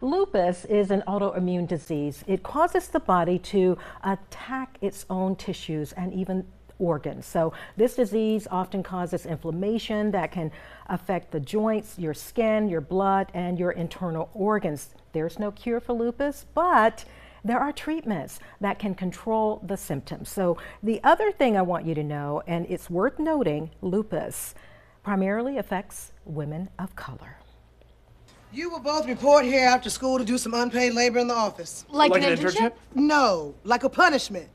Lupus is an autoimmune disease. It causes the body to attack its own tissues and even organs. So this disease often causes inflammation that can affect the joints, your skin, your blood, and your internal organs. There's no cure for lupus, but there are treatments that can control the symptoms. So the other thing I want you to know, and it's worth noting, lupus primarily affects women of color. You will both report here after school to do some unpaid labor in the office. Like an internship? No, like a punishment.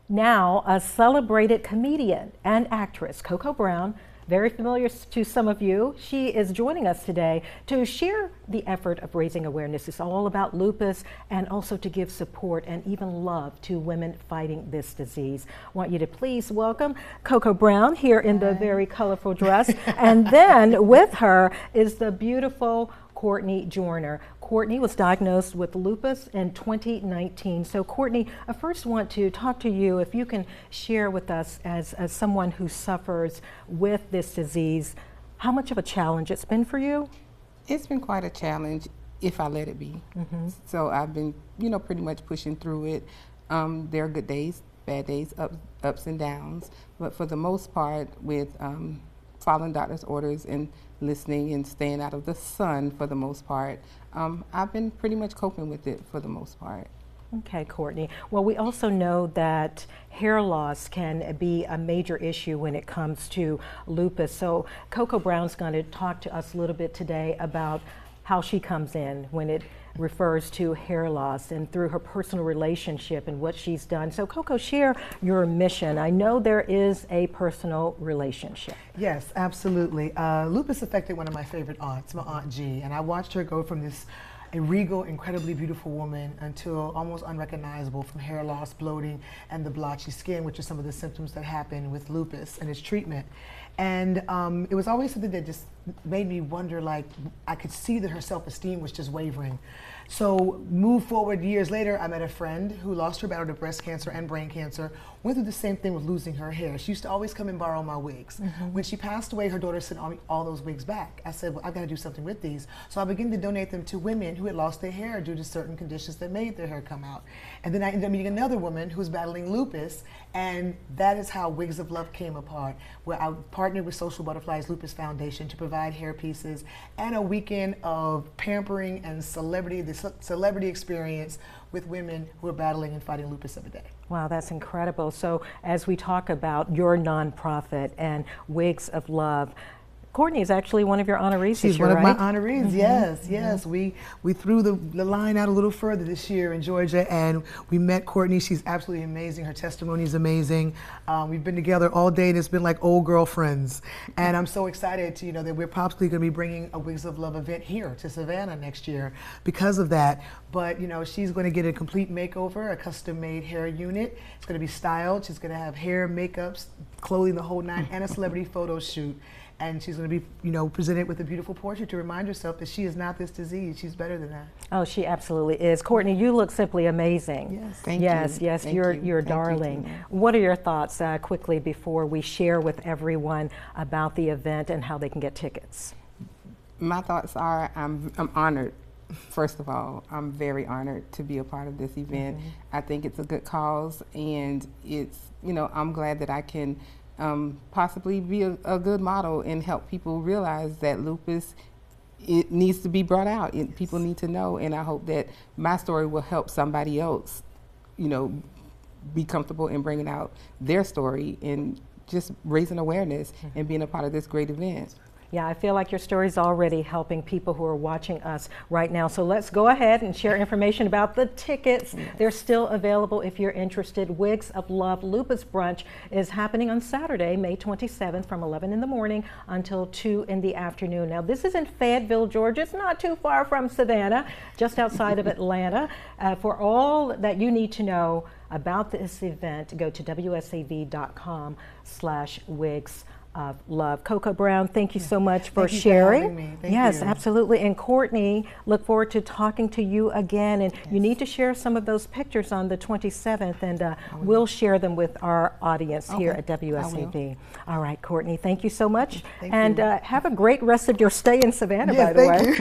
Now, a celebrated comedian and actress, Coco Brown, very familiar to some of you, she is joining us today to share the effort of raising awareness. It's all about lupus and also to give support and even love to women fighting this disease. I want you to please welcome Coco Brown here in the very colorful dress. And then with her is the beautiful Courtenay Joyner. Courtenay was diagnosed with lupus in 2019. So Courtenay, I first want to talk to you, if you can share with us as someone who suffers with this disease, how much of a challenge it's been for you? It's been quite a challenge if I let it be. So I've been, pretty much pushing through it. There are good days, bad days, ups and downs. But for the most part, with following doctor's orders and listening and staying out of the sun for the most part, I've been pretty much coping with it for the most part. Okay, Courtenay. Well, we also know that hair loss can be a major issue when it comes to lupus. So Coco Brown's going to talk to us a little bit today about how she comes in when it refers to hair loss and through her personal relationship and what she's done. So Coco, share your mission. I know there is a personal relationship. Yes, absolutely. Lupus affected one of my favorite aunts, my Aunt G, and I watched her go from a regal, incredibly beautiful woman until almost unrecognizable from hair loss, bloating, and the blotchy skin, which are some of the symptoms that happen with lupus and its treatment. And it was always something that just made me wonder, like, I could see that her self-esteem was just wavering. So move forward years later, I met a friend who lost her battle to breast cancer and brain cancer, went through the same thing with losing her hair. She used to always come and borrow my wigs. When she passed away, her daughter sent all those wigs back. I said, well, I've got to do something with these. So I began to donate them to women who had lost their hair due to certain conditions that made their hair come out. And then I ended up meeting another woman who was battling lupus, and that is how Wigs of Love came apart, where I partnered with Social Butterflies Lupus Foundation to provide hair pieces and a weekend of pampering and celebrity experience with women who are battling and fighting lupus every day. Wow, that's incredible. So as we talk about your nonprofit and Wigs of Love, Courtenay is actually one of your honorees this year, right? She's one of my honorees, yes. We threw the line out a little further this year in Georgia, and we met Courtenay. She's absolutely amazing. Her testimony is amazing. We've been together all day, and it's been like old girlfriends. And I'm so excited to that we're possibly going to be bringing a Wigs of Love event here to Savannah next year because of that. But she's going to get a complete makeover, a custom-made hair unit. It's going to be styled. She's going to have hair, makeups, clothing, the whole nine, and a celebrity photo shoot. And she's going to be, presented with a beautiful portrait to remind herself that she is not this disease. She's better than that. Oh, she absolutely is. Courtenay, you look simply amazing. Yes. Thank you. Yes, you're darling. What are your thoughts quickly before we share with everyone about the event and how they can get tickets? My thoughts are I'm honored. First of all, I'm very honored to be a part of this event. I think it's a good cause, and it's, I'm glad that I can possibly be a good model and help people realize that lupus, it needs to be brought out. People need to know, and I hope that my story will help somebody else, be comfortable in bringing out their story and just raising awareness and being a part of this great event. Yeah, I feel like your story is already helping people who are watching us right now. So let's go ahead and share information about the tickets. They're still available if you're interested. Wigs of Love Lupus Brunch is happening on Saturday, May 27th from 11 in the morning until 2 in the afternoon. Now, this is in Fayetteville, Georgia. It's not too far from Savannah, just outside of Atlanta. For all that you need to know about this event, go to wsav.com/wigs of Love. Coco Brown, thank you so much for sharing. Thank you for having me. Yes, absolutely. And Courtenay, look forward to talking to you again. And you need to share some of those pictures on the 27th, and we'll share them with our audience here at WSAV. All right, Courtenay, thank you so much. Thank and you. Have a great rest of your stay in Savannah, by the way.